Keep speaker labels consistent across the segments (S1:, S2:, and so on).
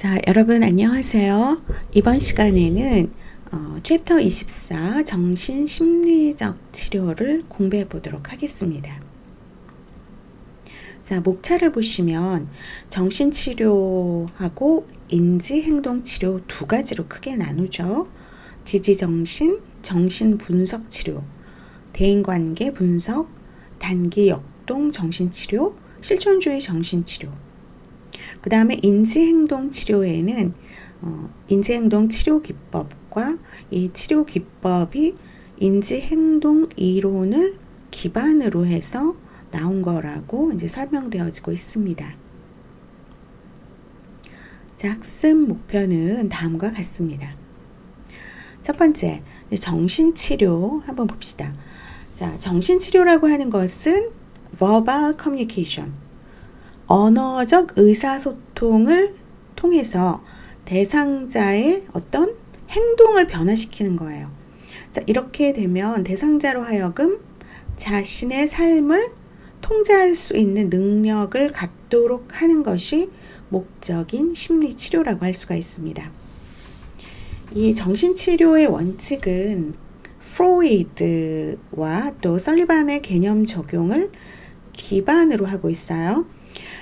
S1: 자, 여러분 안녕하세요. 이번 시간에는 챕터 24 정신심리적 치료를 공부해 보도록 하겠습니다. 자, 목차를 보시면 정신치료하고 인지행동치료 두 가지로 크게 나누죠. 지지정신, 정신분석치료, 대인관계 분석, 단기역동 정신치료, 실존주의 정신치료. 그 다음에 인지행동치료에는 인지행동치료기법과 이 치료기법이 인지행동 이론을 기반으로 해서 나온 거라고 이제 설명되어지고 있습니다. 자, 학습 목표는 다음과 같습니다. 첫 번째, 정신치료 한번 봅시다. 자, 정신치료라고 하는 것은 verbal communication, 언어적 의사소통을 통해서 대상자의 어떤 행동을 변화시키는 거예요. 자, 이렇게 되면 대상자로 하여금 자신의 삶을 통제할 수 있는 능력을 갖도록 하는 것이 목적인 심리치료라고 할 수가 있습니다. 이 정신치료의 원칙은 프로이드와 또 설리반의 개념 적용을 기반으로 하고 있어요.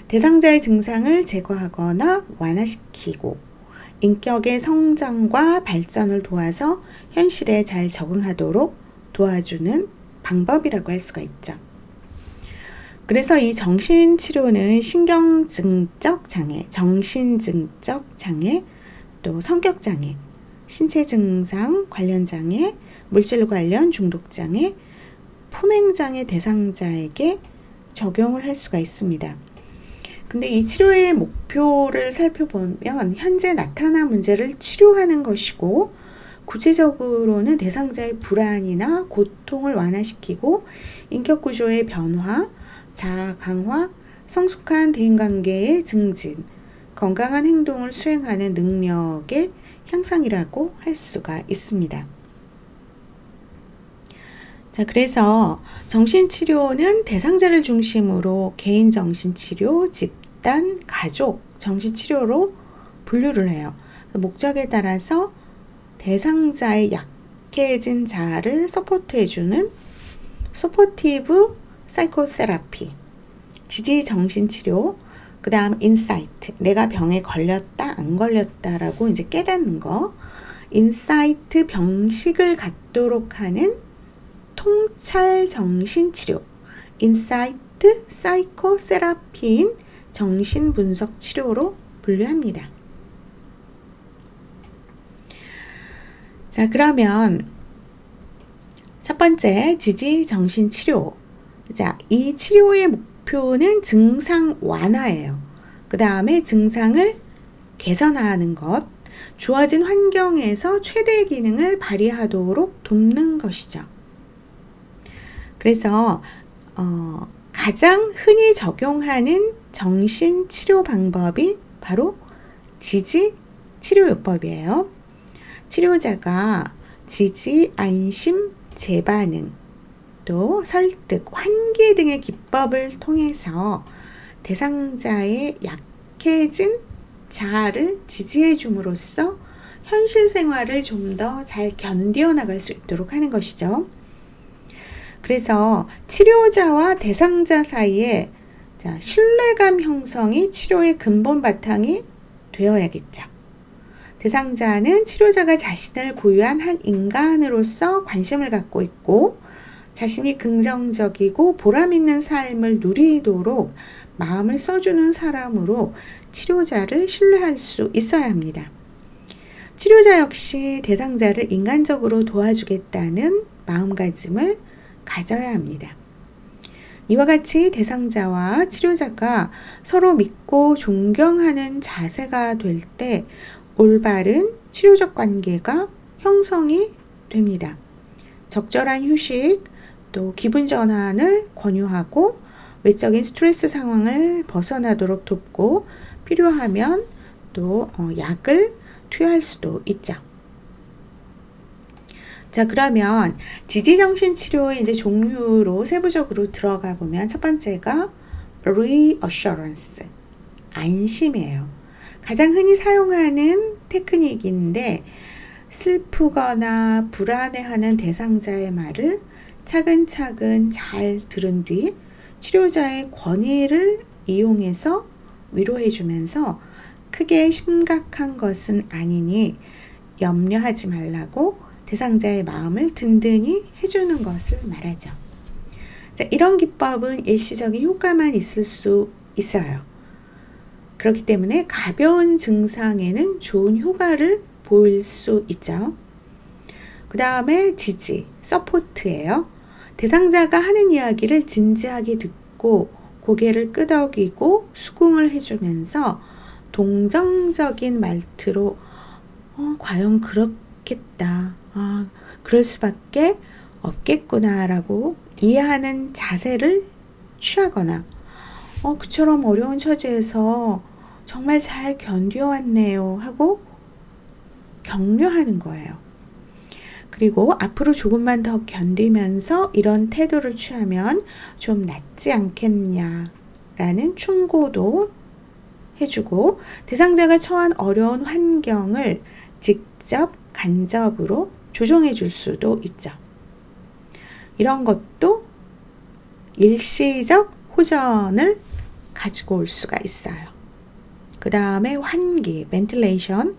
S1: 대상자의 증상을 제거하거나 완화시키고 인격의 성장과 발전을 도와서 현실에 잘 적응하도록 도와주는 방법이라고 할 수가 있죠. 그래서 이 정신치료는 신경증적 장애, 정신증적 장애, 또 성격장애, 신체 증상 관련 장애, 물질 관련 중독 장애, 품행장애 대상자에게 적용을 할 수가 있습니다. 근데 이 치료의 목표를 살펴보면 현재 나타난 문제를 치료하는 것이고, 구체적으로는 대상자의 불안이나 고통을 완화시키고 인격구조의 변화, 자아 강화, 성숙한 대인관계의 증진, 건강한 행동을 수행하는 능력의 향상이라고 할 수가 있습니다. 자, 그래서 정신치료는 대상자를 중심으로 개인 정신치료, 집단, 가족 정신치료로 분류를 해요. 목적에 따라서 대상자의 약해진 자아를 서포트해주는 서포티브 사이코세라피, 지지 정신치료, 그 다음 인사이트, 내가 병에 걸렸다 안 걸렸다라고 이제 깨닫는 거, 인사이트 병식을 갖도록 하는 통찰 정신치료, 인사이트 사이코세라피인 정신분석 치료로 분류합니다. 자, 그러면 첫 번째 지지 정신치료. 자, 이 치료의 목표는 증상 완화예요. 그 다음에 증상을 개선하는 것, 주어진 환경에서 최대 기능을 발휘하도록 돕는 것이죠. 그래서 가장 흔히 적용하는 정신치료 방법이 바로 지지치료요법이에요. 치료자가 지지, 안심, 재반응, 또 설득, 환기 등의 기법을 통해서 대상자의 약해진 자아를 지지해 줌으로써 현실 생활을 좀 더 잘 견뎌 나갈 수 있도록 하는 것이죠. 그래서 치료자와 대상자 사이에 신뢰감 형성이 치료의 근본 바탕이 되어야겠죠. 대상자는 치료자가 자신을 고유한 한 인간으로서 관심을 갖고 있고 자신이 긍정적이고 보람 있는 삶을 누리도록 마음을 써주는 사람으로 치료자를 신뢰할 수 있어야 합니다. 치료자 역시 대상자를 인간적으로 도와주겠다는 마음가짐을 가져야 합니다. 이와 같이 대상자와 치료자가 서로 믿고 존경하는 자세가 될 때 올바른 치료적 관계가 형성이 됩니다. 적절한 휴식, 또 기분 전환을 권유하고 외적인 스트레스 상황을 벗어나도록 돕고 필요하면 또 약을 투여할 수도 있죠. 자, 그러면 지지정신치료의 이제 종류로 세부적으로 들어가 보면 첫 번째가 reassurance, 안심이에요. 가장 흔히 사용하는 테크닉인데 슬프거나 불안해하는 대상자의 말을 차근차근 잘 들은 뒤 치료자의 권위를 이용해서 위로해 주면서 크게 심각한 것은 아니니 염려하지 말라고 대상자의 마음을 든든히 해주는 것을 말하죠. 자, 이런 기법은 일시적인 효과만 있을 수 있어요. 그렇기 때문에 가벼운 증상에는 좋은 효과를 보일 수 있죠. 그 다음에 지지, 서포트예요. 대상자가 하는 이야기를 진지하게 듣고 고개를 끄덕이고 수긍을 해주면서 동정적인 말투로 과연 그렇겠다. 그럴 수밖에 없겠구나 라고 이해하는 자세를 취하거나 그처럼 어려운 처지에서 정말 잘 견뎌왔네요 하고 격려하는 거예요. 그리고 앞으로 조금만 더 견디면서 이런 태도를 취하면 좀 낫지 않겠냐 라는 충고도 해주고 대상자가 처한 어려운 환경을 직접 간접으로 조정해 줄 수도 있죠. 이런 것도 일시적 호전을 가지고 올 수가 있어요. 그 다음에 환기, 벤틸레이션.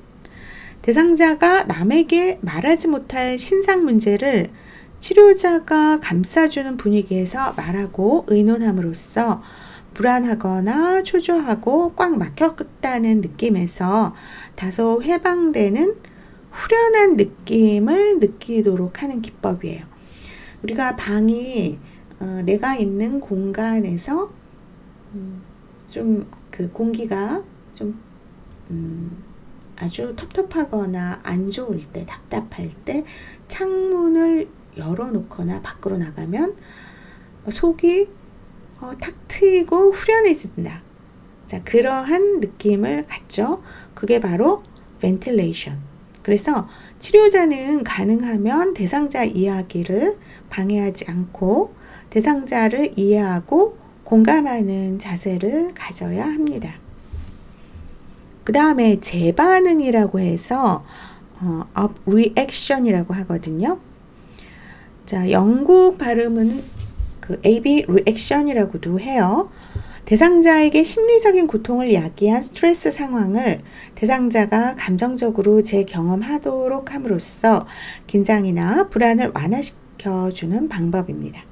S1: 대상자가 남에게 말하지 못할 신상 문제를 치료자가 감싸주는 분위기에서 말하고 의논함으로써 불안하거나 초조하고 꽉 막혔다는 느낌에서 다소 해방되는 후련한 느낌을 느끼도록 하는 기법이에요. 우리가 방이 내가 있는 공간에서 좀 그 공기가 좀 아주 텁텁하거나 안 좋을 때, 답답할 때 창문을 열어놓거나 밖으로 나가면 속이 탁 트이고 후련해진다. 자, 그러한 느낌을 갖죠. 그게 바로 벤틸레이션. 그래서 치료자는 가능하면 대상자 이야기를 방해하지 않고 대상자를 이해하고 공감하는 자세를 가져야 합니다. 그 다음에 재반응이라고 해서 up reaction이라고 하거든요. 자, 영국 발음은 그 AB reaction이라고도 해요. 대상자에게 심리적인 고통을 야기한 스트레스 상황을 대상자가 감정적으로 재경험하도록 함으로써 긴장이나 불안을 완화시켜주는 방법입니다.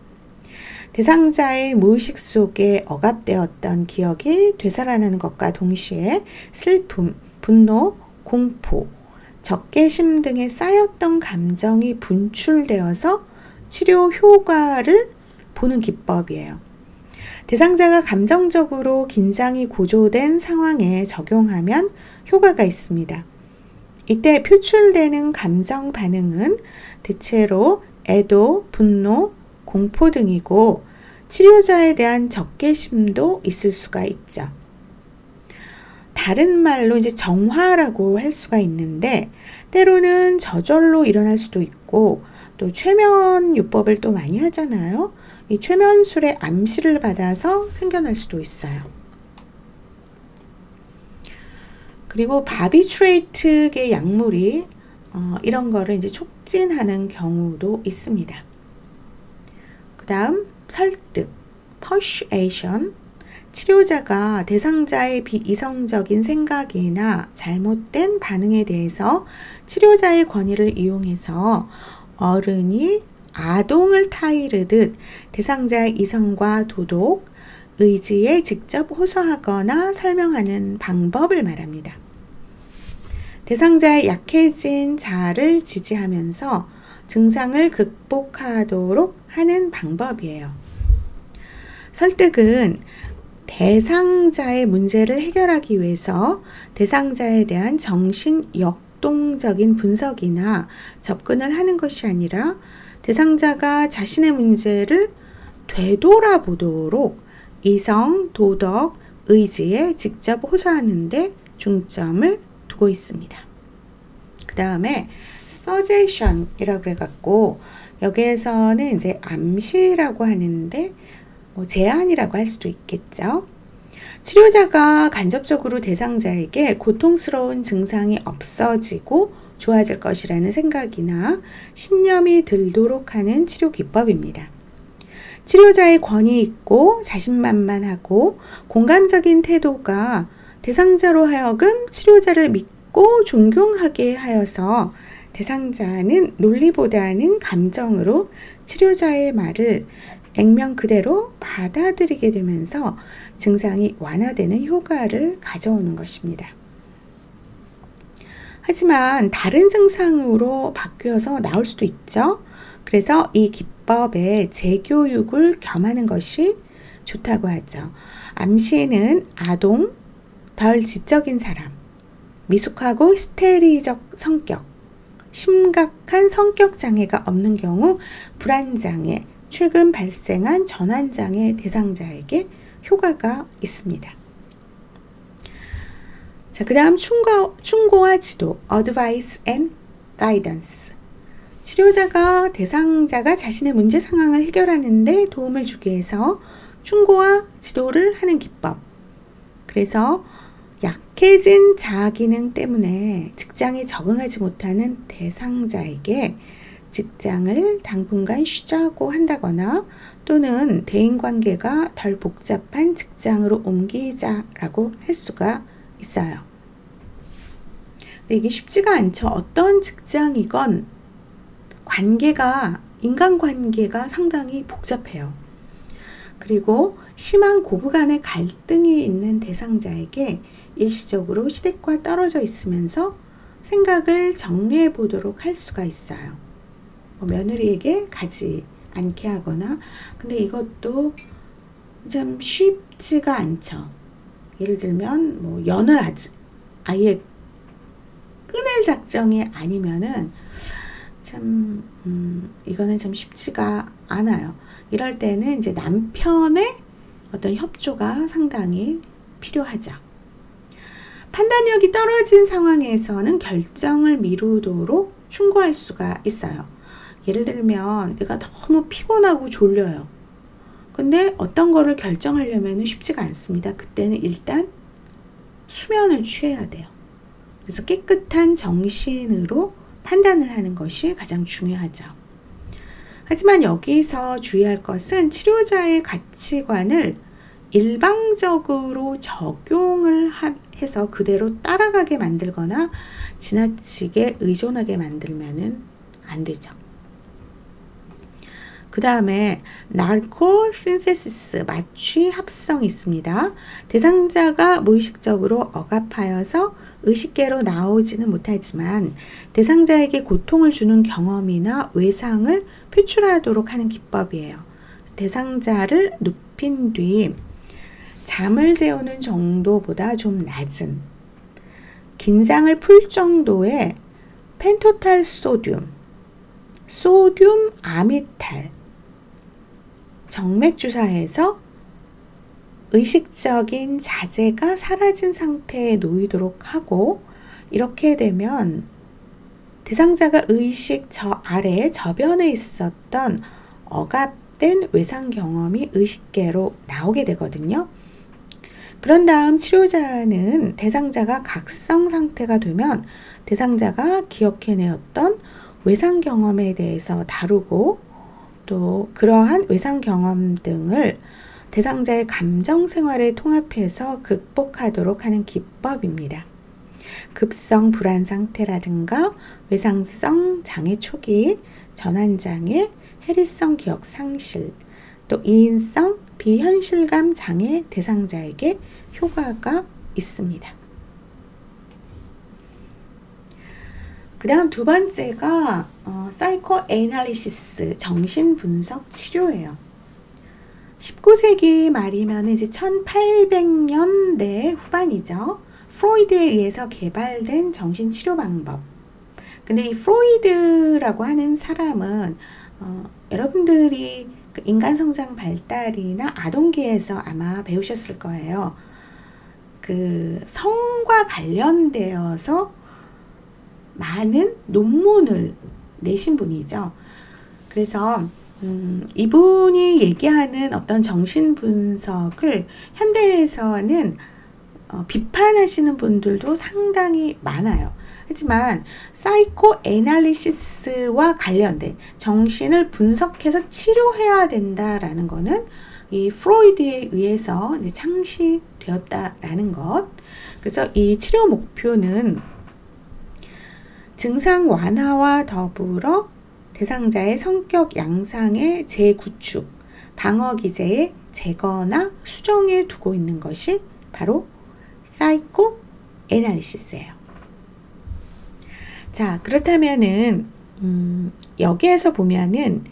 S1: 대상자의 무의식 속에 억압되었던 기억이 되살아나는 것과 동시에 슬픔, 분노, 공포, 적개심 등에 쌓였던 감정이 분출되어서 치료 효과를 보는 기법이에요. 대상자가 감정적으로 긴장이 고조된 상황에 적용하면 효과가 있습니다. 이때 표출되는 감정 반응은 대체로 애도, 분노, 공포 등이고 치료자에 대한 적개심도 있을 수가 있죠. 다른 말로 이제 정화라고 할 수가 있는데 때로는 저절로 일어날 수도 있고 또 최면요법을 또 많이 하잖아요. 이 최면술의 암시를 받아서 생겨날 수도 있어요. 그리고 바비트레이트계 약물이 이런 거를 이제 촉진하는 경우도 있습니다. 그 다음 설득, persuasion. 치료자가 대상자의 비이성적인 생각이나 잘못된 반응에 대해서 치료자의 권위를 이용해서 어른이 아동을 타이르듯 대상자의 이성과 도덕, 의지에 직접 호소하거나 설명하는 방법을 말합니다. 대상자의 약해진 자아를 지지하면서 증상을 극복하도록 하는 방법이에요. 설득은 대상자의 문제를 해결하기 위해서 대상자에 대한 정신 역동적인 분석이나 접근을 하는 것이 아니라 대상자가 자신의 문제를 되돌아보도록 이성, 도덕, 의지에 직접 호소하는 데 중점을 두고 있습니다. 그 다음에 suggestion이라고 그래갖고 여기에서는 이제 암시라고 하는데 제안이라고 할 수도 있겠죠. 치료자가 간접적으로 대상자에게 고통스러운 증상이 없어지고 좋아질 것이라는 생각이나 신념이 들도록 하는 치료 기법입니다. 치료자의 권위 있고 자신만만하고 공감적인 태도가 대상자로 하여금 치료자를 믿고 존경하게 하여서 대상자는 논리보다는 감정으로 치료자의 말을 액면 그대로 받아들이게 되면서 증상이 완화되는 효과를 가져오는 것입니다. 하지만 다른 증상으로 바뀌어서 나올 수도 있죠. 그래서 이 기법에 재교육을 겸하는 것이 좋다고 하죠. 암시는 아동, 덜 지적인 사람, 미숙하고 히스테리적 성격, 심각한 성격 장애가 없는 경우 불안장애, 최근 발생한 전환장애 대상자에게 효과가 있습니다. 자, 그 다음 충고와 지도, Advice and Guidance. 치료자가 대상자가 자신의 문제 상황을 해결하는 데 도움을 주기 위해서 충고와 지도를 하는 기법. 그래서 약해진 자아기능 때문에 직장에 적응하지 못하는 대상자에게 직장을 당분간 쉬자고 한다거나 또는 대인관계가 덜 복잡한 직장으로 옮기자라고 할 수가 있어요. 근데 이게 쉽지가 않죠. 어떤 직장이건 인간관계가 상당히 복잡해요. 그리고 심한 고부간의 갈등이 있는 대상자에게 일시적으로 시댁과 떨어져 있으면서 생각을 정리해 보도록 할 수가 있어요. 며느리에게 가지 않게 하거나, 근데 이것도 좀 쉽지가 않죠. 예를 들면 연을 아예 끊을 작정이 아니면은 이거는 참 쉽지가 않아요. 이럴 때는 이제 남편의 어떤 협조가 상당히 필요하죠. 판단력이 떨어진 상황에서는 결정을 미루도록 충고할 수가 있어요. 예를 들면 내가 너무 피곤하고 졸려요. 근데 어떤 거를 결정하려면 쉽지가 않습니다. 그때는 일단 수면을 취해야 돼요. 그래서 깨끗한 정신으로 판단을 하는 것이 가장 중요하죠. 하지만 여기서 주의할 것은 치료자의 가치관을 일방적으로 적용을 해서 그대로 따라가게 만들거나 지나치게 의존하게 만들면 안 되죠. 그 다음에 나르코신테시스, 마취 합성이 있습니다. 대상자가 무의식적으로 억압하여서 의식계로 나오지는 못하지만 대상자에게 고통을 주는 경험이나 외상을 표출하도록 하는 기법이에요. 대상자를 눕힌 뒤 잠을 재우는 정도보다 좀 낮은 긴장을 풀 정도의 펜토탈 소듐 아미탈 정맥 주사해서 의식적인 자제가 사라진 상태에 놓이도록 하고, 이렇게 되면 대상자가 의식 저 아래 저변에 있었던 억압된 외상 경험이 의식계로 나오게 되거든요. 그런 다음 치료자는 대상자가 각성 상태가 되면 대상자가 기억해내었던 외상 경험에 대해서 다루고, 또 그러한 외상 경험 등을 대상자의 감정 생활에 통합해서 극복하도록 하는 기법입니다. 급성 불안 상태라든가 외상성 장애 초기, 전환장애, 해리성 기억 상실, 또 이인성 비현실감 장애 대상자에게 효과가 있습니다. 그 다음 두 번째가 사이코 애널리시스, 정신분석 치료예요. 19세기 말이면 이제 1800년대 후반이죠. 프로이드에 의해서 개발된 정신치료 방법. 근데 이 프로이드라고 하는 사람은 여러분들이 그 인간성장 발달이나 아동기에서 아마 배우셨을 거예요. 그 성과 관련되어서 많은 논문을 내신 분이죠. 그래서 이분이 얘기하는 어떤 정신 분석을 현대에서는 비판하시는 분들도 상당히 많아요. 하지만 사이코 애널리시스와 관련된 정신을 분석해서 치료해야 된다라는 것은 이 프로이드에 의해서 이제 창시되었다라는 것. 그래서 이 치료 목표는 증상 완화와 더불어 대상자의 성격 양상의 재구축, 방어 기제의 제거나 수정에 두고 있는 것이 바로 사이코 애널리시스예요. 자, 그렇다면은 여기에서 보면은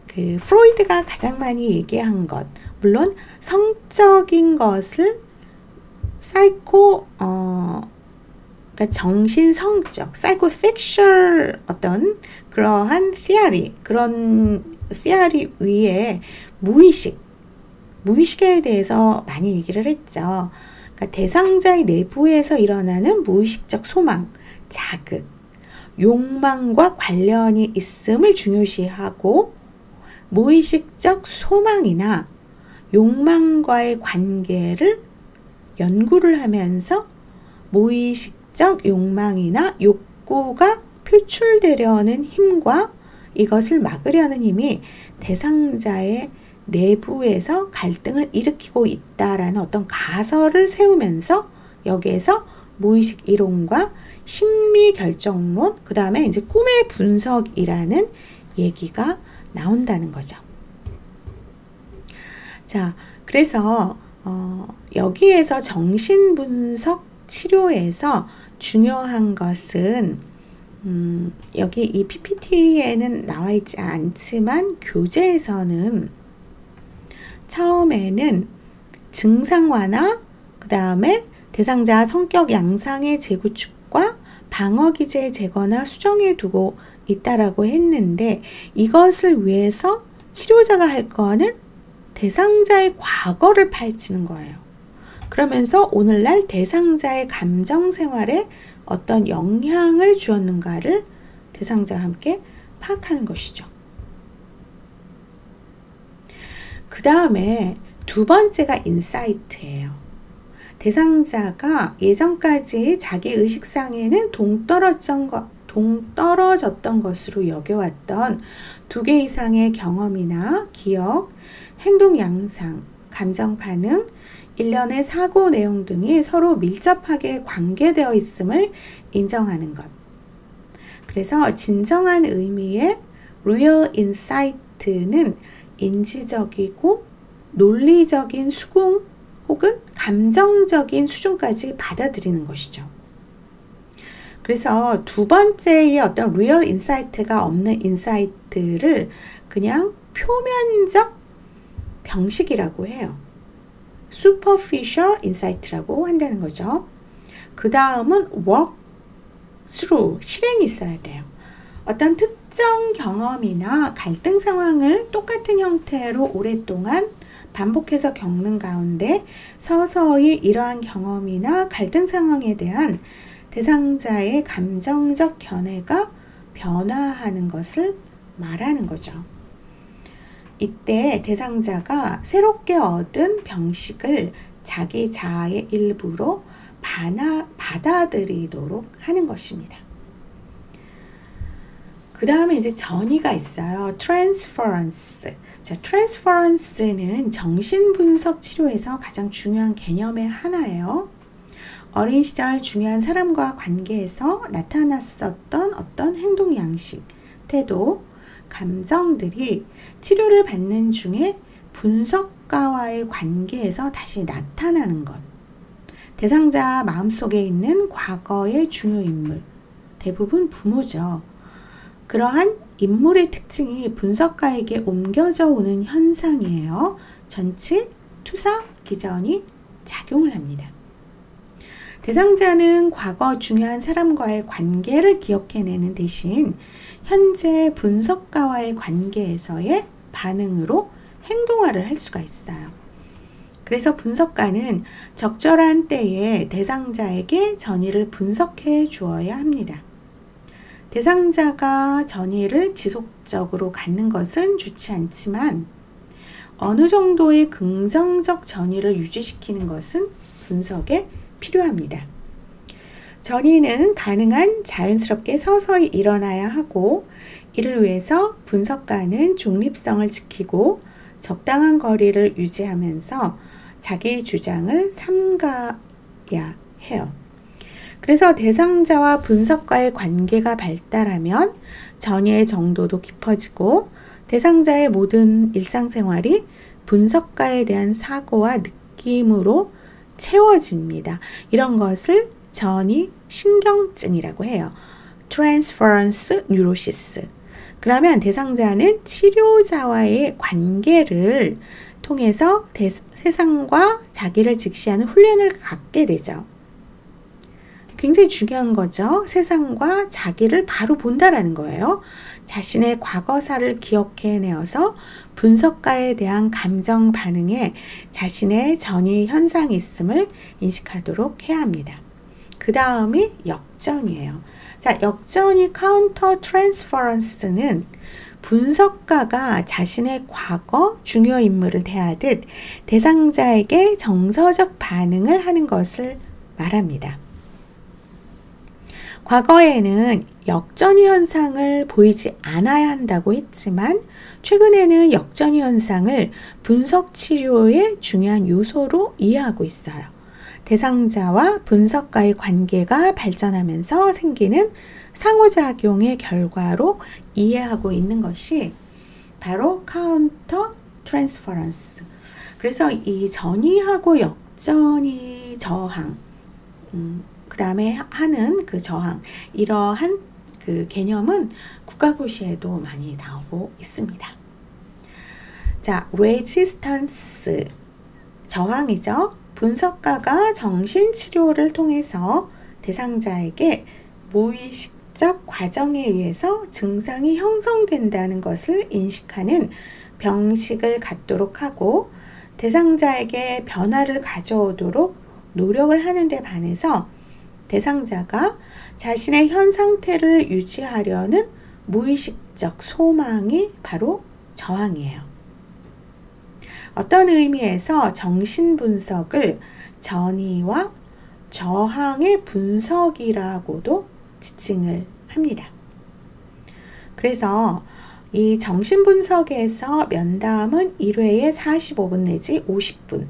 S1: 그 프로이드가 가장 많이 얘기한 것, 물론 성적인 것을 그러니까 정신성적, 사이코섹슈얼 어떤 그러한 그런 theory 위에 무의식에 대해서 많이 얘기를 했죠. 그러니까 대상자의 내부에서 일어나는 무의식적 소망, 자극, 욕망과 관련이 있음을 중요시하고 무의식적 소망이나 욕망과의 관계를 연구를 하면서 무의식적 욕망이나 욕구가 표출되려는 힘과 이것을 막으려는 힘이 대상자의 내부에서 갈등을 일으키고 있다라는 어떤 가설을 세우면서 여기에서 무의식 이론과 심리 결정론, 그 다음에 이제 꿈의 분석이라는 얘기가 나온다는 거죠. 자, 그래서 여기에서 정신분석 치료에서 중요한 것은 여기 이 PPT에는 나와 있지 않지만 교재에서는 처음에는 증상 완화, 그 다음에 대상자 성격 양상의 재구축과 방어 기제 제거나 수정해 두고 있다라고 했는데, 이것을 위해서 치료자가 할 거는 대상자의 과거를 파헤치는 거예요. 그러면서 오늘날 대상자의 감정 생활에 어떤 영향을 주었는가를 대상자와 함께 파악하는 것이죠. 그 다음에 두 번째가 인사이트예요. 대상자가 예전까지 자기 의식상에는 동떨어졌던 것으로 여겨왔던 2개 이상의 경험이나 기억, 행동 양상, 감정 반응, 일련의 사고 내용 등이 서로 밀접하게 관계되어 있음을 인정하는 것. 그래서 진정한 의미의 real insight는 인지적이고 논리적인 수긍 혹은 감정적인 수준까지 받아들이는 것이죠. 그래서 두 번째의 어떤 real insight가 없는 인사이트를 그냥 표면적 병식이라고 해요. superficial insight라고 한다는 거죠. 그 다음은 work through, 실행이 있어야 돼요. 어떤 특정 경험이나 갈등 상황을 똑같은 형태로 오랫동안 반복해서 겪는 가운데 서서히 이러한 경험이나 갈등 상황에 대한 대상자의 감정적 견해가 변화하는 것을 말하는 거죠. 이때 대상자가 새롭게 얻은 병식을 자기 자아의 일부로 받아들이도록 하는 것입니다. 그 다음에 이제 전이가 있어요. transference. 자, transference는 정신분석 치료에서 가장 중요한 개념의 하나예요. 어린 시절 중요한 사람과 관계에서 나타났었던 어떤 행동 양식, 태도, 감정들이 치료를 받는 중에 분석가와의 관계에서 다시 나타나는 것. 대상자 마음속에 있는 과거의 중요 인물, 대부분 부모죠. 그러한 인물의 특징이 분석가에게 옮겨져 오는 현상이에요. 전치, 투사, 기전이 작용을 합니다. 대상자는 과거 중요한 사람과의 관계를 기억해내는 대신 현재 분석가와의 관계에서의 반응으로 행동화를 할 수가 있어요. 그래서 분석가는 적절한 때에 대상자에게 전이를 분석해 주어야 합니다. 대상자가 전이를 지속적으로 갖는 것은 좋지 않지만 어느 정도의 긍정적 전이를 유지시키는 것은 분석에 필요합니다. 전이는 가능한 자연스럽게 서서히 일어나야 하고 이를 위해서 분석가는 중립성을 지키고 적당한 거리를 유지하면서 자기 주장을 삼가야 해요. 그래서 대상자와 분석가의 관계가 발달하면 전이의 정도도 깊어지고 대상자의 모든 일상생활이 분석가에 대한 사고와 느낌으로 채워집니다. 이런 것을 전이 신경증이라고 해요. Transference Neurosis. 그러면 대상자는 치료자와의 관계를 통해서 세상과 자기를 직시하는 훈련을 갖게 되죠. 굉장히 중요한 거죠. 세상과 자기를 바로 본다라는 거예요. 자신의 과거사를 기억해내어서 분석가에 대한 감정 반응에 자신의 전이 현상이 있음을 인식하도록 해야 합니다. 그 다음이 역전이에요. 자, 역전이 카운터 트랜스퍼런스는 분석가가 자신의 과거 중요 인물을 대하듯 대상자에게 정서적 반응을 하는 것을 말합니다. 과거에는 역전이 현상을 보이지 않아야 한다고 했지만 최근에는 역전이 현상을 분석 치료의 중요한 요소로 이해하고 있어요. 대상자와 분석가의 관계가 발전하면서 생기는 상호작용의 결과로 이해하고 있는 것이 바로 카운터 트랜스퍼런스. 그래서 이 전이하고 역전이 저항, 그 다음에 하는 그 저항, 이러한 그 개념은 국가고시에도 많이 나오고 있습니다. 자, 레지스턴스, 저항이죠. 분석가가 정신치료를 통해서 대상자에게 무의식적 과정에 의해서 증상이 형성된다는 것을 인식하는 병식을 갖도록 하고 대상자에게 변화를 가져오도록 노력을 하는 데 반해서 대상자가 자신의 현 상태를 유지하려는 무의식적 소망이 바로 저항이에요. 어떤 의미에서 정신분석을 전이와 저항의 분석이라고도 지칭을 합니다. 그래서 이 정신분석에서 면담은 1회에 45분 내지 50분,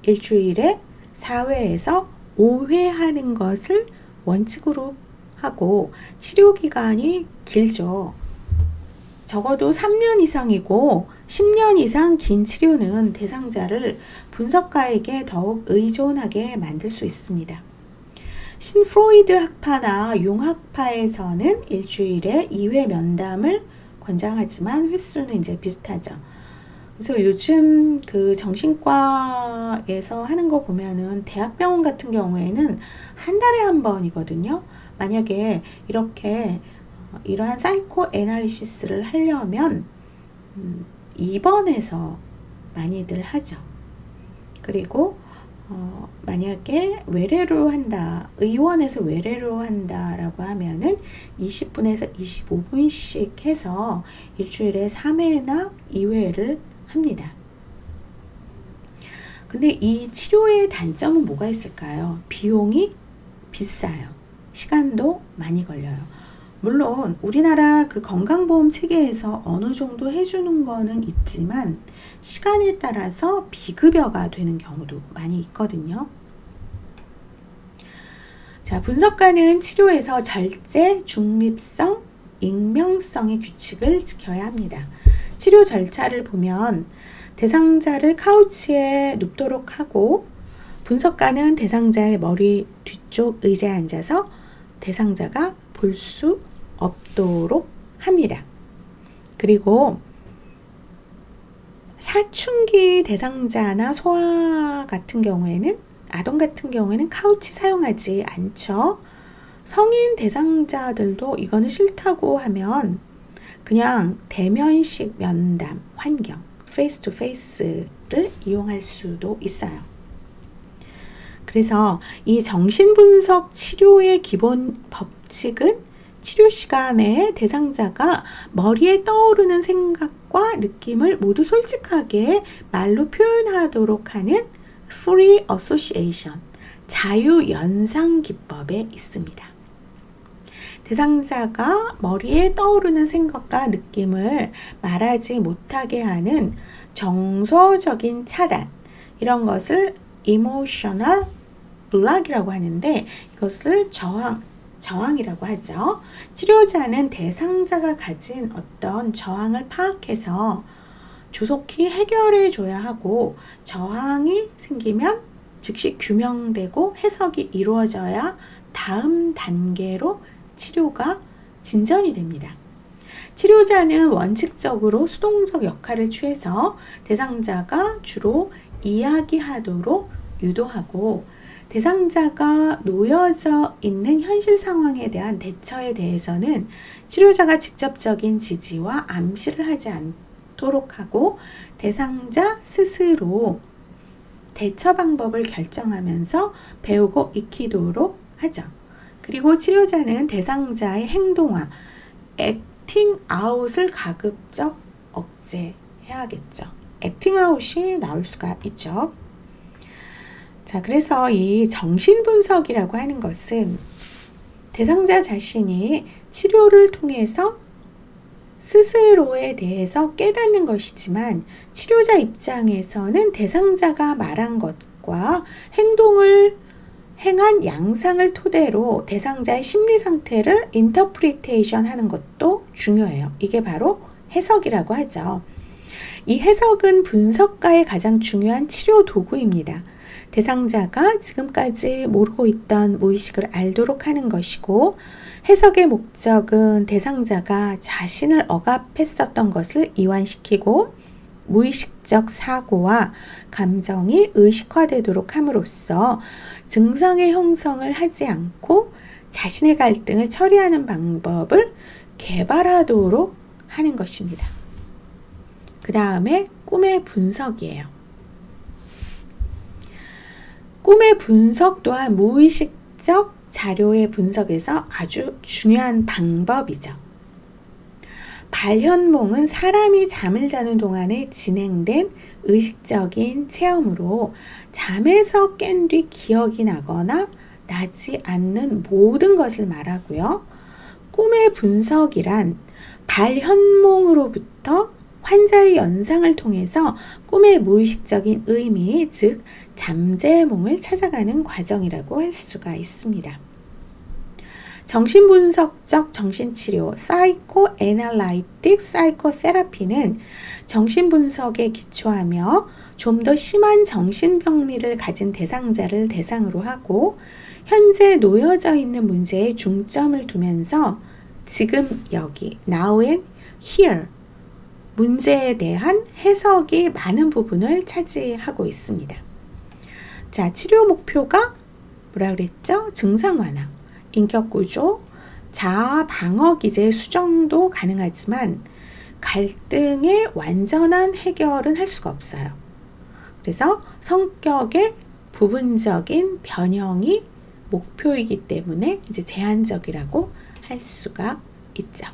S1: 일주일에 4회에서 5회 하는 것을 원칙으로 하고 치료기간이 길죠. 적어도 3년 이상이고 10년 이상 긴 치료는 대상자를 분석가에게 더욱 의존하게 만들 수 있습니다. 신프로이드 학파나 융 학파에서는 일주일에 2회 면담을 권장하지만 횟수는 이제 비슷하죠. 그래서 요즘 그 정신과에서 하는 거 보면은 대학병원 같은 경우에는 한 달에 한 번이거든요. 만약에 이렇게 이러한 사이코 애널리시스를 하려면 입원해서 많이들 하죠. 그리고 만약에 외래로 한다, 의원에서 외래로 한다라고 하면은 20분에서 25분씩 해서 일주일에 3회나 2회를 합니다. 근데 이 치료의 단점은 뭐가 있을까요? 비용이 비싸요. 시간도 많이 걸려요. 물론 우리나라 그 건강보험 체계에서 어느 정도 해주는 거는 있지만 시간에 따라서 비급여가 되는 경우도 많이 있거든요. 자, 분석가는 치료에서 절제, 중립성, 익명성의 규칙을 지켜야 합니다. 치료 절차를 보면 대상자를 카우치에 눕도록 하고 분석가는 대상자의 머리 뒤쪽 의자에 앉아서 대상자가 볼 수 없도록 합니다. 그리고 사춘기 대상자나 소아 같은 경우에는, 아동 같은 경우에는 카우치 사용하지 않죠. 성인 대상자들도 이거는 싫다고 하면 그냥 대면식 면담 환경, 페이스 투 페이스를 이용할 수도 있어요. 그래서 이 정신분석 치료의 기본 법칙은 치료 시간에 대상자가 머리에 떠오르는 생각과 느낌을 모두 솔직하게 말로 표현하도록 하는 Free Association, 자유연상 기법에 있습니다. 대상자가 머리에 떠오르는 생각과 느낌을 말하지 못하게 하는 정서적인 차단, 이런 것을 Emotional Block이라고 하는데, 이것을 저항이라고 하죠. 치료자는 대상자가 가진 어떤 저항을 파악해서 조속히 해결해 줘야 하고, 저항이 생기면 즉시 규명되고 해석이 이루어져야 다음 단계로 치료가 진전이 됩니다. 치료자는 원칙적으로 수동적 역할을 취해서 대상자가 주로 이야기하도록 유도하고, 대상자가 놓여져 있는 현실 상황에 대한 대처에 대해서는 치료자가 직접적인 지지와 암시를 하지 않도록 하고, 대상자 스스로 대처 방법을 결정하면서 배우고 익히도록 하죠. 그리고 치료자는 대상자의 행동화, 액팅 아웃을 가급적 억제해야겠죠. 액팅 아웃이 나올 수가 있죠. 자, 그래서 이 정신분석이라고 하는 것은 대상자 자신이 치료를 통해서 스스로에 대해서 깨닫는 것이지만, 치료자 입장에서는 대상자가 말한 것과 행동을 행한 양상을 토대로 대상자의 심리 상태를 인터프리테이션 하는 것도 중요해요. 이게 바로 해석이라고 하죠. 이 해석은 분석가의 가장 중요한 치료 도구입니다. 대상자가 지금까지 모르고 있던 무의식을 알도록 하는 것이고, 해석의 목적은 대상자가 자신을 억압했었던 것을 이완시키고 무의식적 사고와 감정이 의식화되도록 함으로써 증상의 형성을 하지 않고 자신의 갈등을 처리하는 방법을 개발하도록 하는 것입니다. 그 다음에 꿈의 분석이에요. 꿈의 분석 또한 무의식적 자료의 분석에서 아주 중요한 방법이죠. 발현몽은 사람이 잠을 자는 동안에 진행된 의식적인 체험으로 잠에서 깬 뒤 기억이 나거나 나지 않는 모든 것을 말하고요. 꿈의 분석이란 발현몽으로부터 환자의 연상을 통해서 꿈의 무의식적인 의미, 즉 잠재몽을 찾아가는 과정이라고 할 수가 있습니다. 정신분석적 정신치료, 사이코애널라이틱 사이코테라피는 정신분석에 기초하며 좀 더 심한 정신병리를 가진 대상자를 대상으로 하고, 현재 놓여져 있는 문제에 중점을 두면서 지금 여기, now and here, 문제에 대한 해석이 많은 부분을 차지하고 있습니다. 자, 치료 목표가 뭐라 그랬죠? 증상 완화, 인격구조, 자아 방어 기제의 수정도 가능하지만 갈등의 완전한 해결은 할 수가 없어요. 그래서 성격의 부분적인 변형이 목표이기 때문에 이제 제한적이라고 할 수가 있죠.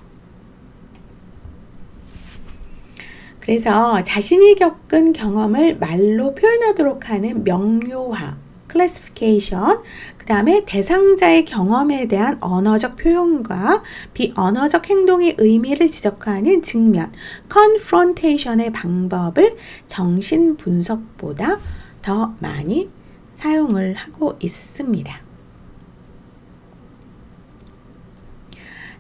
S1: 그래서 자신이 겪은 경험을 말로 표현하도록 하는 명료화, 클래시피케이션, 그 다음에 대상자의 경험에 대한 언어적 표현과 비언어적 행동의 의미를 지적하는 직면, 컨프론테이션의 방법을 정신분석보다 더 많이 사용을 하고 있습니다.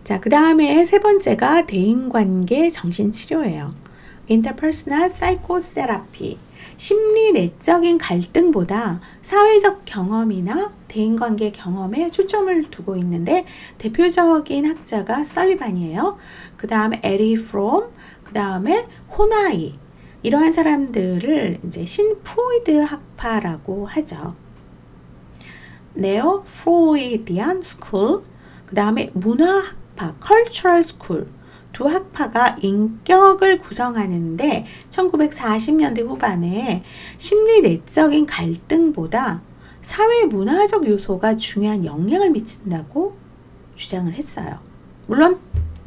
S1: 자, 그 다음에 세 번째가 대인관계 정신치료예요. Interpersonal Psychotherapy, 심리 내적인 갈등보다 사회적 경험이나 대인관계 경험에 초점을 두고 있는데, 대표적인 학자가 설리반이에요. 그 다음에 에리 프롬, 그 다음에 호나이, 이러한 사람들을 이제 신프로이드 학파라고 하죠. 네오 프로이디안 스쿨, 그 다음에 문화학파, Cultural School, 두 학파가 인격을 구성하는데 1940년대 후반에 심리 내적인 갈등보다 사회 문화적 요소가 중요한 영향을 미친다고 주장을 했어요. 물론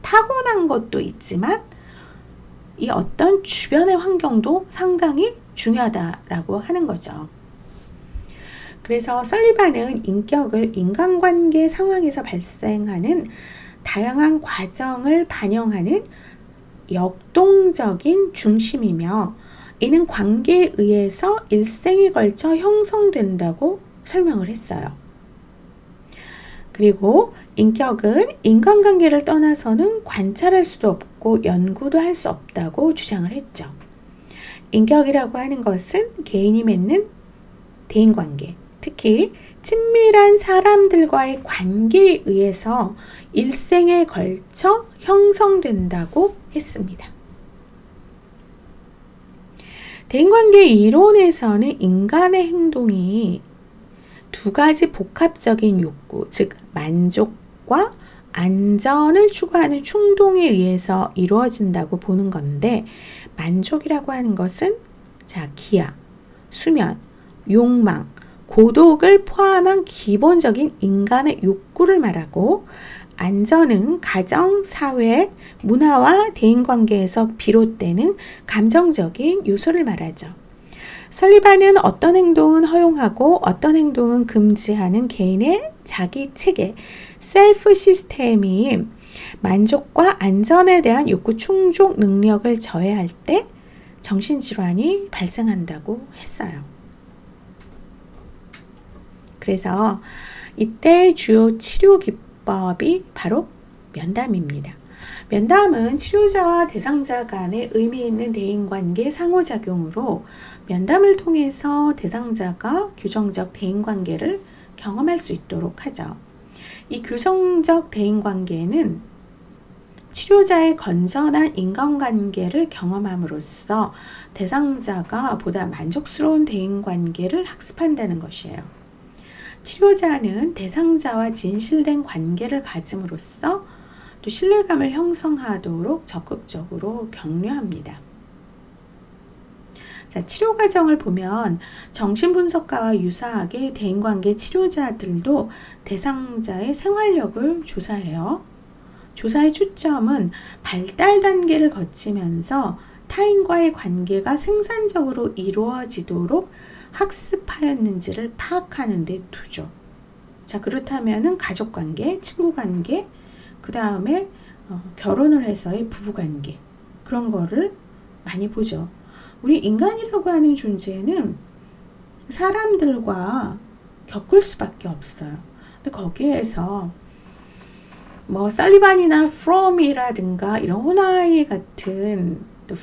S1: 타고난 것도 있지만 이 어떤 주변의 환경도 상당히 중요하다라고 하는 거죠. 그래서 설리반은 인격을 인간관계 상황에서 발생하는 다양한 과정을 반영하는 역동적인 중심이며 이는 관계에 의해서 일생에 걸쳐 형성된다고 설명을 했어요. 그리고 인격은 인간관계를 떠나서는 관찰할 수도 없고 연구도 할 수 없다고 주장을 했죠. 인격이라고 하는 것은 개인이 맺는 대인관계, 특히 친밀한 사람들과의 관계에 의해서 일생에 걸쳐 형성된다고 했습니다. 대인관계 이론에서는 인간의 행동이 두 가지 복합적인 욕구, 즉 만족과 안전을 추구하는 충동에 의해서 이루어진다고 보는 건데, 만족이라고 하는 것은 기하, 수면, 욕망, 고독을 포함한 기본적인 인간의 욕구를 말하고, 안전은 가정, 사회, 문화와 대인관계에서 비롯되는 감정적인 요소를 말하죠. 설리반은 어떤 행동은 허용하고 어떤 행동은 금지하는 개인의 자기 체계, 셀프 시스템이 만족과 안전에 대한 욕구 충족 능력을 저해할 때 정신질환이 발생한다고 했어요. 그래서 이때 주요 치료 기법이 바로 면담입니다. 면담은 치료자와 대상자 간의 의미 있는 대인관계 상호작용으로 면담을 통해서 대상자가 규정적 대인관계를 경험할 수 있도록 하죠. 이 규정적 대인관계는 치료자의 건전한 인간관계를 경험함으로써 대상자가 보다 만족스러운 대인관계를 학습한다는 것이에요. 치료자는 대상자와 진실된 관계를 가짐으로써 또 신뢰감을 형성하도록 적극적으로 격려합니다. 치료 과정을 보면 정신분석가와 유사하게 대인관계 치료자들도 대상자의 생활력을 조사해요. 조사의 초점은 발달 단계를 거치면서 타인과의 관계가 생산적으로 이루어지도록 학습하였는지를 파악하는 데 두죠. 그렇다면 가족관계, 친구관계, 그 다음에 결혼을 해서의 부부관계, 그런 거를 많이 보죠. 우리 인간이라고 하는 존재는 사람들과 겪을 수밖에 없어요. 근데 거기에서 설리반이나 프롬이라든가 이런 호나이 같은 또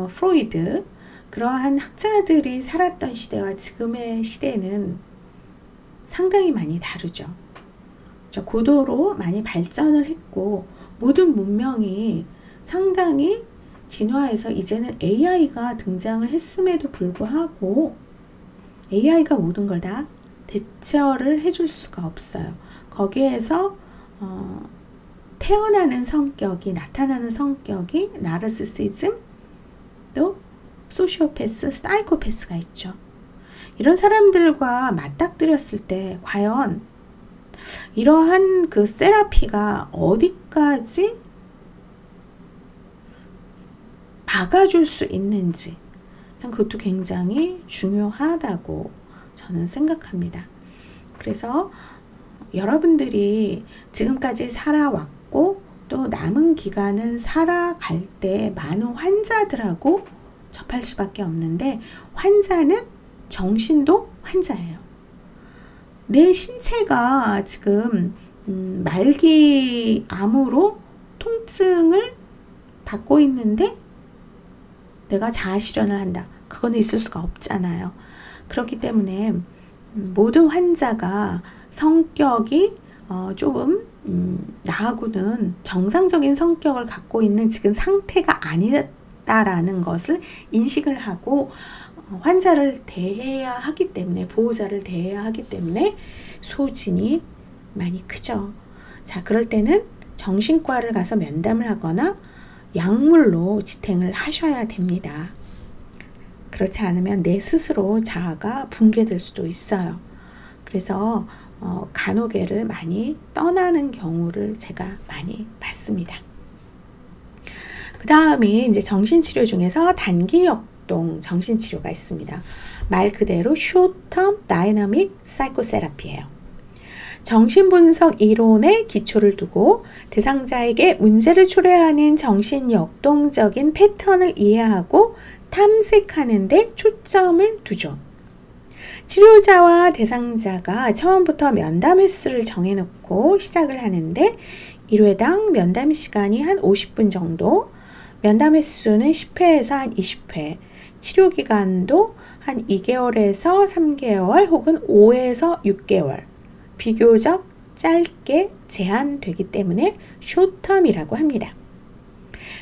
S1: 프로이드, 그러한 학자들이 살았던 시대와 지금의 시대는 상당히 많이 다르죠. 고도로 많이 발전을 했고 모든 문명이 상당히 진화해서 이제는 AI가 등장을 했음에도 불구하고 AI가 모든 걸 다 대처를 해줄 수가 없어요. 거기에서 태어나는 성격이, 나타나는 성격이 나르시시즘, 또 소시오패스, 사이코패스가 있죠. 이런 사람들과 맞닥뜨렸을 때 과연 이러한 그 세라피가 어디까지 막아줄 수 있는지, 참 그것도 굉장히 중요하다고 저는 생각합니다. 그래서 여러분들이 지금까지 살아왔고 또 남은 기간을 살아갈 때 많은 환자들하고 접할 수밖에 없는데, 환자는 정신도 환자예요. 내 신체가 지금 말기암으로 통증을 받고 있는데 내가 자아실현을 한다. 그건 있을 수가 없잖아요. 그렇기 때문에 모든 환자가 성격이 조금 나하고는 정상적인 성격을 갖고 있는 지금 상태가 아니다라는 것을 인식을 하고 환자를 대해야 하기 때문에, 보호자를 대해야 하기 때문에 소진이 많이 크죠. 그럴 때는 정신과를 가서 면담을 하거나 약물로 지탱을 하셔야 됩니다. 그렇지 않으면 내 스스로 자아가 붕괴될 수도 있어요. 그래서 간호계를 많이 떠나는 경우를 제가 많이 봤습니다. 그 다음이 이제 정신치료 중에서 단기 역동 정신치료가 있습니다. 말 그대로 Short-Term Dynamic Psychotherapy예요. 정신분석 이론에 기초를 두고 대상자에게 문제를 초래하는 정신역동적인 패턴을 이해하고 탐색하는 데 초점을 두죠. 치료자와 대상자가 처음부터 면담 횟수를 정해놓고 시작을 하는데 1회당 면담 시간이 한 50분 정도, 면담 횟수는 10회에서 한 20회, 치료기간도 한 2개월에서 3개월 혹은 5에서 6개월, 비교적 짧게 제한되기 때문에 숏텀이라고 합니다.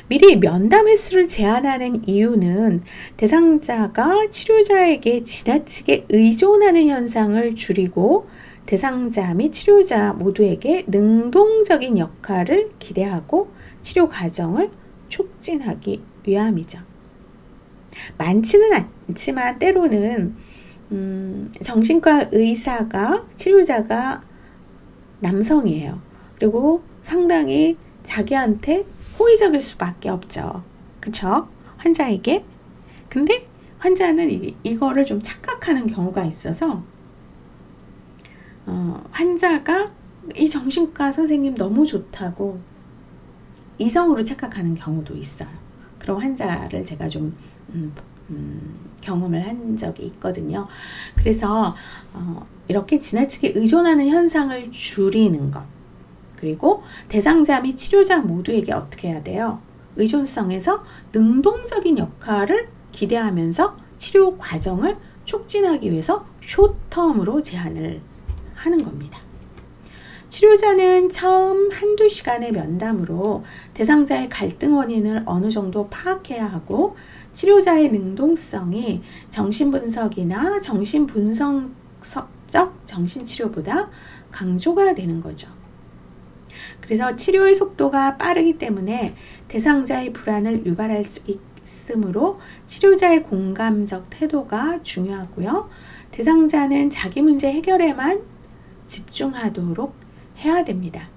S1: 미리 면담 횟수를 제한하는 이유는 대상자가 치료자에게 지나치게 의존하는 현상을 줄이고 대상자 및 치료자 모두에게 능동적인 역할을 기대하고 치료 과정을 촉진하기 위함이죠. 많지는 않지만 때로는 정신과 의사가 치료자가 남성이에요. 그리고 상당히 자기한테 호의적일 수밖에 없죠. 그쵸? 환자에게. 근데 환자는 이거를 좀 착각하는 경우가 있어서 환자가 이 정신과 선생님 너무 좋다고 이성으로 착각하는 경우도 있어요. 그런 환자를 제가 좀 경험을 한 적이 있거든요. 그래서 이렇게 지나치게 의존하는 현상을 줄이는 것, 그리고 대상자 및 치료자 모두에게 어떻게 해야 돼요? 의존성에서 능동적인 역할을 기대하면서 치료 과정을 촉진하기 위해서 숏텀으로 제한을 하는 겁니다. 치료자는 처음 한두 시간의 면담으로 대상자의 갈등 원인을 어느 정도 파악해야 하고 치료자의 능동성이 정신분석이나 정신분석적 정신치료보다 강조가 되는 거죠. 그래서 치료의 속도가 빠르기 때문에 대상자의 불안을 유발할 수 있으므로 치료자의 공감적 태도가 중요하고요. 대상자는 자기 문제 해결에만 집중하도록 해야 됩니다.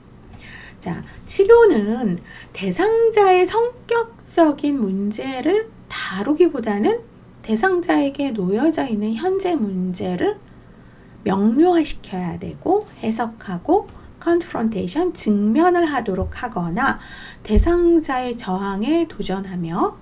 S1: 자, 치료는 대상자의 성격적인 문제를 다루기보다는 대상자에게 놓여져 있는 현재 문제를 명료화시켜야 되고 해석하고 컨프런테이션, 직면을 하도록 하거나 대상자의 저항에 도전하며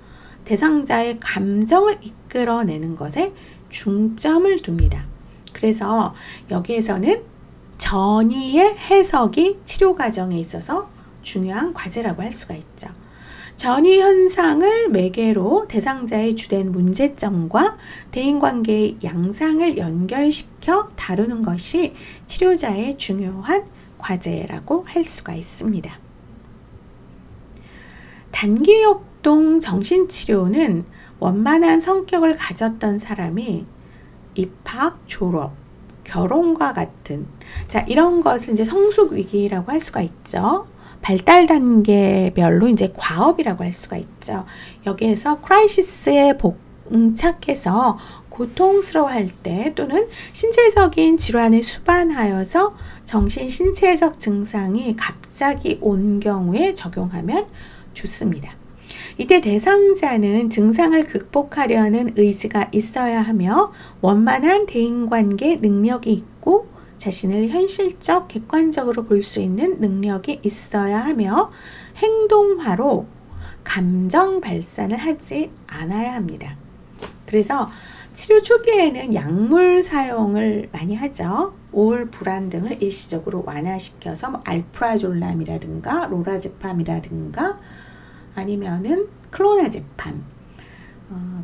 S1: 대상자의 감정을 이끌어내는 것에 중점을 둡니다. 그래서 여기에서는 전이의 해석이 치료 과정에 있어서 중요한 과제라고 할 수가 있죠. 전이 현상을 매개로 대상자의 주된 문제점과 대인관계의 양상을 연결시켜 다루는 것이 치료자의 중요한 과제라고 할 수가 있습니다. 단기역동 정신치료는 원만한 성격을 가졌던 사람이 입학, 졸업, 결혼과 같은 이런 것을 이제 성숙 위기라고 할 수가 있죠. 발달 단계별로 이제 과업이라고 할 수가 있죠. 여기에서 크라이시스에 봉착해서 고통스러워할 때 또는 신체적인 질환에 수반하여서 정신 신체적 증상이 갑자기 온 경우에 적용하면 좋습니다. 이때 대상자는 증상을 극복하려는 의지가 있어야 하며 원만한 대인관계 능력이 있고 자신을 현실적 객관적으로 볼 수 있는 능력이 있어야 하며 행동화로 감정 발산을 하지 않아야 합니다. 그래서 치료 초기에는 약물 사용을 많이 하죠. 우울, 불안 등을 일시적으로 완화시켜서 알프라졸람이라든가 로라제팜이라든가 아니면은 클로나제팜,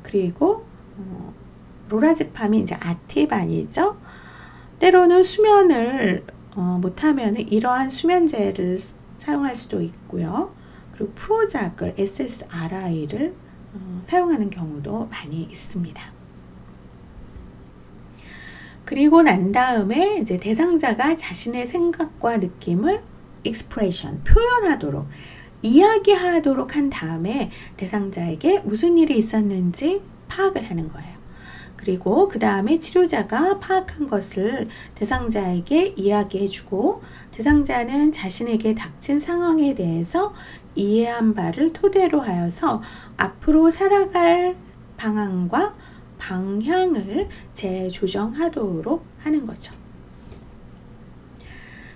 S1: 그리고 로라제팜이 이제 아티반이죠. 때로는 수면을 못하면 이러한 수면제를 사용할 수도 있고요. 그리고 프로작을 SSRI를 사용하는 경우도 많이 있습니다. 그리고 난 다음에 이제 대상자가 자신의 생각과 느낌을 expression, 표현하도록, 이야기하도록 한 다음에 대상자에게 무슨 일이 있었는지 파악을 하는 거예요. 그리고 그 다음에 치료자가 파악한 것을 대상자에게 이야기해주고 대상자는 자신에게 닥친 상황에 대해서 이해한 바를 토대로 하여서 앞으로 살아갈 방안과 방향을 재조정하도록 하는 거죠.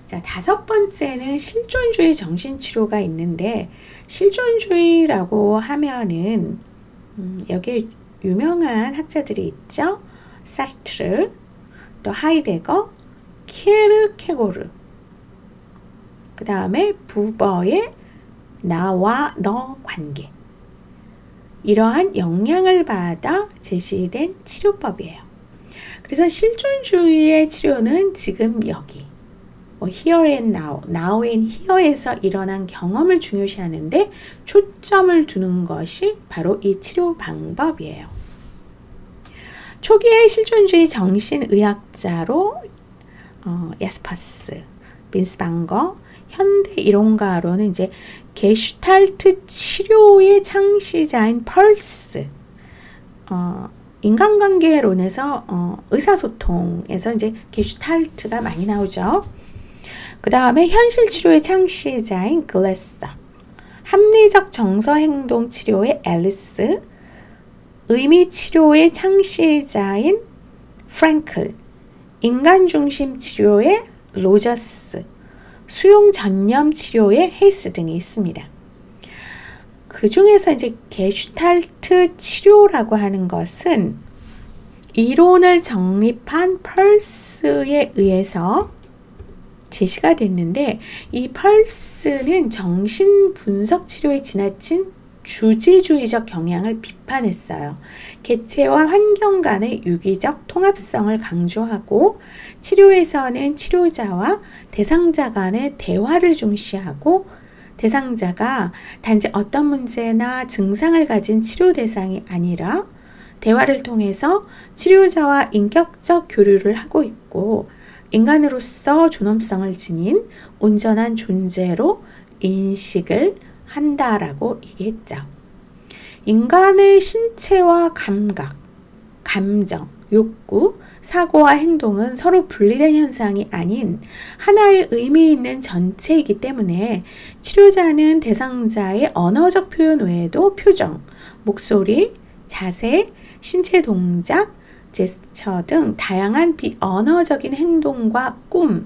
S1: 자, 다섯 번째는 실존주의 정신치료가 있는데 실존주의라고 하면은 여기에 유명한 학자들이 있죠. 사르트르, 또 하이데거, 키르케고르, 그 다음에 부버의 나와 너 관계. 이러한 영향을 받아 제시된 치료법이에요. 그래서 실존주의의 치료는 지금 여기 here and now, now and here에서 일어난 경험을 중요시하는데 초점을 두는 것이 바로 이 치료 방법이에요. 초기의 실존주의 정신의학자로 야스퍼스, 빈스방거, 현대 이론가로는 이제 게슈탈트 치료의 창시자인 펄스, 인간관계론에서 의사소통에서 이제 게슈탈트가 많이 나오죠. 그 다음에 현실치료의 창시자인 글래서, 합리적 정서행동 치료의 앨리스, 의미치료의 창시자인 프랭클, 인간중심 치료의 로저스, 수용전념 치료의 헤이스 등이 있습니다. 그 중에서 이제 게슈탈트 치료라고 하는 것은 이론을 정립한 펄스에 의해서 제시가 됐는데 이 펄스는 정신분석 치료에 지나친 주지주의적 경향을 비판했어요. 개체와 환경 간의 유기적 통합성을 강조하고 치료에서는 치료자와 대상자 간의 대화를 중시하고 대상자가 단지 어떤 문제나 증상을 가진 치료 대상이 아니라 대화를 통해서 치료자와 인격적 교류를 하고 있고 인간으로서 존엄성을 지닌 온전한 존재로 인식을 한다라고 얘기했죠. 인간의 신체와 감각, 감정, 욕구, 사고와 행동은 서로 분리된 현상이 아닌 하나의 의미 있는 전체이기 때문에 치료자는 대상자의 언어적 표현 외에도 표정, 목소리, 자세, 신체 동작, 제스처 등 다양한 비언어적인 행동과 꿈,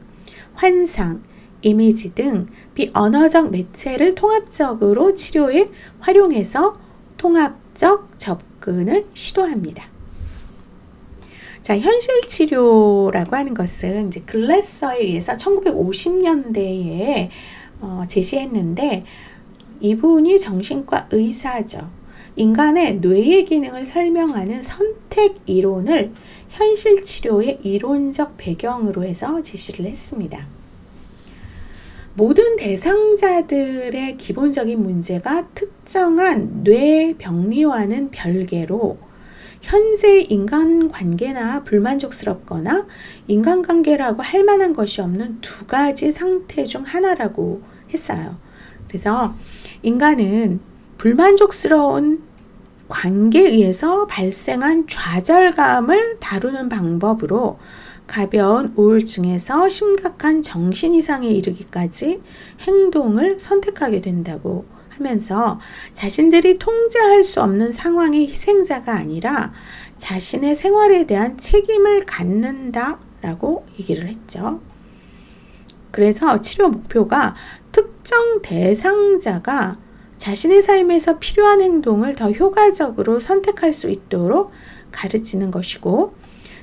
S1: 환상, 이미지 등 비언어적 매체를 통합적으로 치료에 활용해서 통합적 접근을 시도합니다. 자, 현실치료라고 하는 것은 이제 글래서에 의해서 1950년대에 제시했는데 이분이 정신과 의사죠. 인간의 뇌의 기능을 설명하는 선택 이론을 현실 치료의 이론적 배경으로 해서 제시를 했습니다. 모든 대상자들의 기본적인 문제가 특정한 뇌 병리와는 별개로 현재 인간관계나 불만족스럽거나 인간관계라고 할 만한 것이 없는 두 가지 상태 중 하나라고 했어요. 그래서 인간은 불만족스러운 관계에 의해서 발생한 좌절감을 다루는 방법으로 가벼운 우울증에서 심각한 정신 이상에 이르기까지 행동을 선택하게 된다고 하면서 자신들이 통제할 수 없는 상황의 희생자가 아니라 자신의 생활에 대한 책임을 갖는다라고 얘기를 했죠. 그래서 치료 목표가 특정 대상자가 자신의 삶에서 필요한 행동을 더 효과적으로 선택할 수 있도록 가르치는 것이고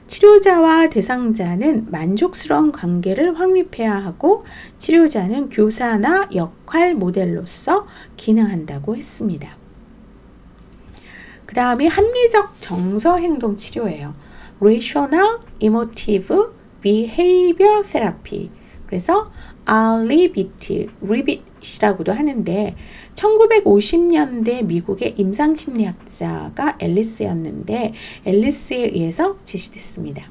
S1: 치료자와 대상자는 만족스러운 관계를 확립해야 하고 치료자는 교사나 역할 모델로서 기능한다고 했습니다. 그 다음에 합리적 정서 행동 치료예요. Rational Emotive Behavior Therapy. 그래서 REBIT이라고도 하는데 1950년대 미국의 임상심리학자가 앨리스였는데 앨리스에 의해서 제시됐습니다.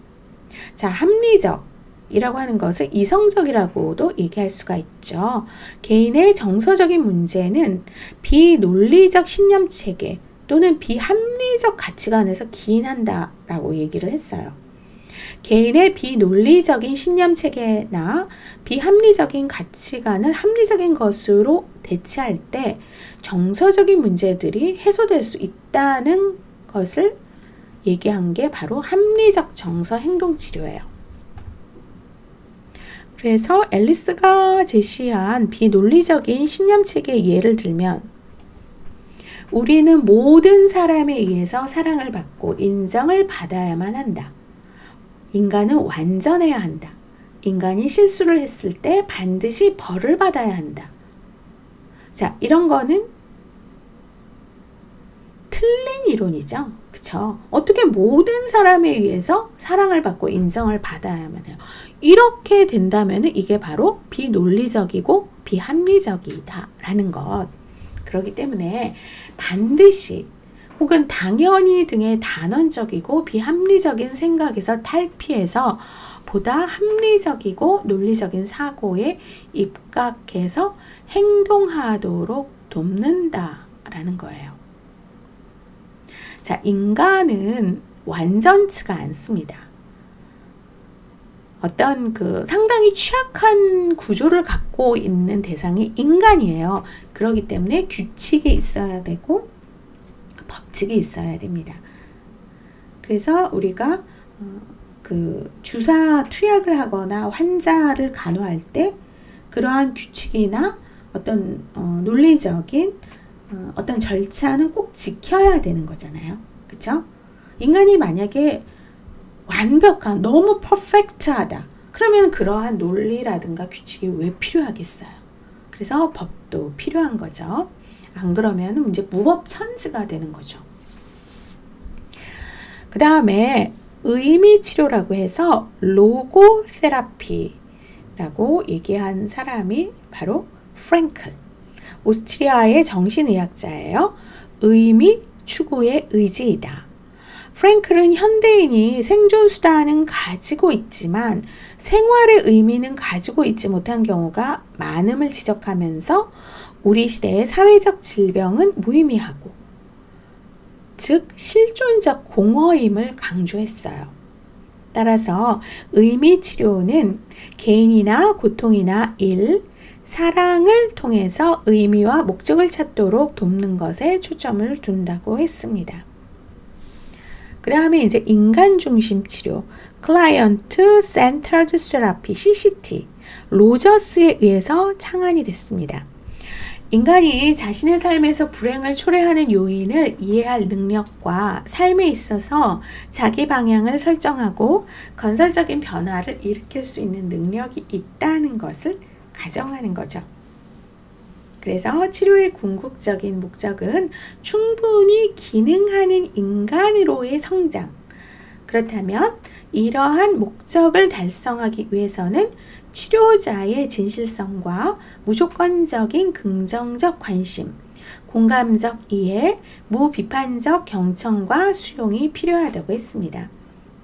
S1: 자, 합리적이라고 하는 것을 이성적이라고도 얘기할 수가 있죠. 개인의 정서적인 문제는 비논리적 신념체계 또는 비합리적 가치관에서 기인한다라고 얘기를 했어요. 개인의 비논리적인 신념체계나 비합리적인 가치관을 합리적인 것으로 대체할 때 정서적인 문제들이 해소될 수 있다는 것을 얘기한 게 바로 합리적 정서 행동 치료예요. 그래서 앨리스가 제시한 비논리적인 신념체계의 예를 들면, 우리는 모든 사람에 의해서 사랑을 받고 인정을 받아야만 한다. 인간은 완전해야 한다. 인간이 실수를 했을 때 반드시 벌을 받아야 한다. 자, 이런 거는 틀린 이론이죠. 그쵸? 어떻게 모든 사람에 의해서 사랑을 받고 인정을 받아야만 해요. 이렇게 된다면 이게 바로 비논리적이고 비합리적이다라는 것. 그렇기 때문에 반드시 혹은 당연히 등의 단언적이고 비합리적인 생각에서 탈피해서 보다 합리적이고 논리적인 사고에 입각해서 행동하도록 돕는다라는 거예요. 자, 인간은 완전치가 않습니다. 어떤 상당히 취약한 구조를 갖고 있는 대상이 인간이에요. 그렇기 때문에 규칙이 있어야 되고 법칙이 있어야 됩니다. 그래서 우리가 주사 투약을 하거나 환자를 간호할 때 그러한 규칙이나 어떤 논리적인 어떤 절차는 꼭 지켜야 되는 거잖아요. 그쵸? 인간이 만약에 완벽한, 너무 퍼펙트하다. 그러면 그러한 논리라든가 규칙이 왜 필요하겠어요? 그래서 법도 필요한 거죠. 안 그러면 이제 무법천지가 되는 거죠. 그 다음에 의미 치료라고 해서 로고 테라피라고 얘기한 사람이 바로 프랭클. 오스트리아의 정신의학자예요. 의미 추구의 의지이다. 프랭클은 현대인이 생존수단은 가지고 있지만 생활의 의미는 가지고 있지 못한 경우가 많음을 지적하면서 우리 시대의 사회적 질병은 무의미하고, 즉 실존적 공허임을 강조했어요. 따라서 의미 치료는 개인이나 고통이나 일, 사랑을 통해서 의미와 목적을 찾도록 돕는 것에 초점을 둔다고 했습니다. 그 다음에 이제 인간 중심 치료, Client Centered Therapy, CCT, 로저스에 의해서 창안이 됐습니다. 인간이 자신의 삶에서 불행을 초래하는 요인을 이해할 능력과 삶에 있어서 자기 방향을 설정하고 건설적인 변화를 일으킬 수 있는 능력이 있다는 것을 가정하는 거죠. 그래서 치료의 궁극적인 목적은 충분히 기능하는 인간으로의 성장. 그렇다면 이러한 목적을 달성하기 위해서는 치료자의 진실성과 무조건적인 긍정적 관심, 공감적 이해, 무비판적 경청과 수용이 필요하다고 했습니다.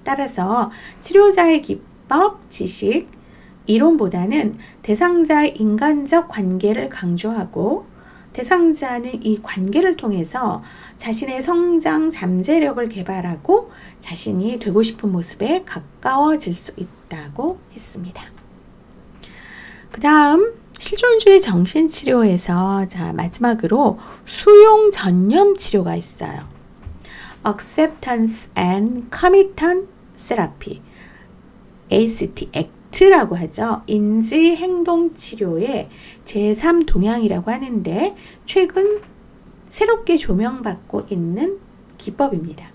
S1: 따라서 치료자의 기법, 지식, 이론보다는 대상자의 인간적 관계를 강조하고 대상자는 이 관계를 통해서 자신의 성장 잠재력을 개발하고 자신이 되고 싶은 모습에 가까워질 수 있다고 했습니다. 그 다음 실존주의 정신치료에서 마지막으로 수용 전념 치료가 있어요. Acceptance and Commitment Therapy, ACT, 라고 하죠. 인지행동치료의 제3동향이라고 하는데 최근 새롭게 조명받고 있는 기법입니다.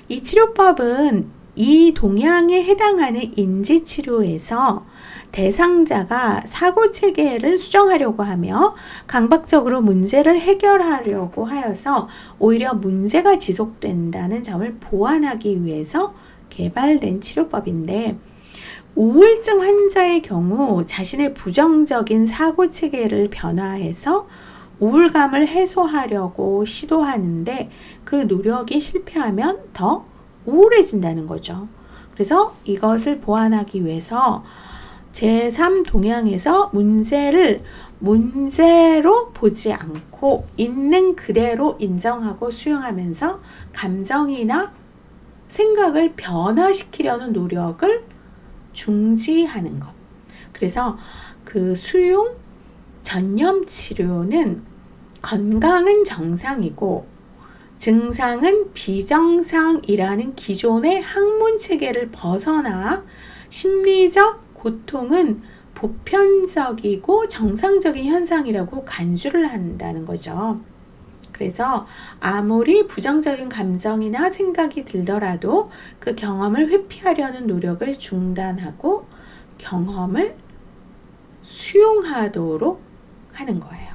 S1: 이 치료법은 이 동향에 해당하는 인지치료에서 대상자가 사고체계를 수정하려고 하며 강박적으로 문제를 해결하려고 하여서 오히려 문제가 지속된다는 점을 보완하기 위해서 개발된 치료법인데, 우울증 환자의 경우 자신의 부정적인 사고체계를 변화해서 우울감을 해소하려고 시도하는데 그 노력이 실패하면 더 우울해진다는 거죠. 그래서 이것을 보완하기 위해서 제3 동향에서 문제를 문제로 보지 않고 있는 그대로 인정하고 수용하면서 감정이나 생각을 변화시키려는 노력을 중지하는 것. 그래서 그 수용 전념 치료는 건강은 정상이고 증상은 비정상이라는 기존의 학문 체계를 벗어나 심리적 고통은 보편적이고 정상적인 현상이라고 간주를 한다는 거죠. 그래서 아무리 부정적인 감정이나 생각이 들더라도 그 경험을 회피하려는 노력을 중단하고 경험을 수용하도록 하는 거예요.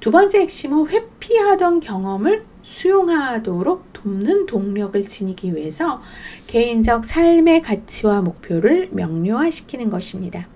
S1: 두 번째 핵심은 회피하던 경험을 수용하도록 돕는 동력을 지니기 위해서 개인적 삶의 가치와 목표를 명료화시키는 것입니다.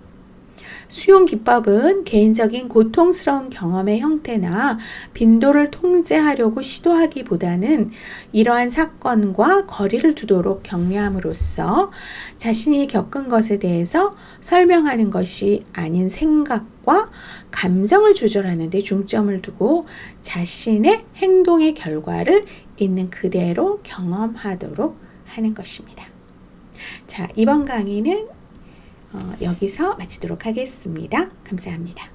S1: 수용 기법은 개인적인 고통스러운 경험의 형태나 빈도를 통제하려고 시도하기보다는 이러한 사건과 거리를 두도록 격려함으로써 자신이 겪은 것에 대해서 설명하는 것이 아닌 생각과 감정을 조절하는 데 중점을 두고 자신의 행동의 결과를 있는 그대로 경험하도록 하는 것입니다. 자, 이번 강의는 여기서 마치도록 하겠습니다. 감사합니다.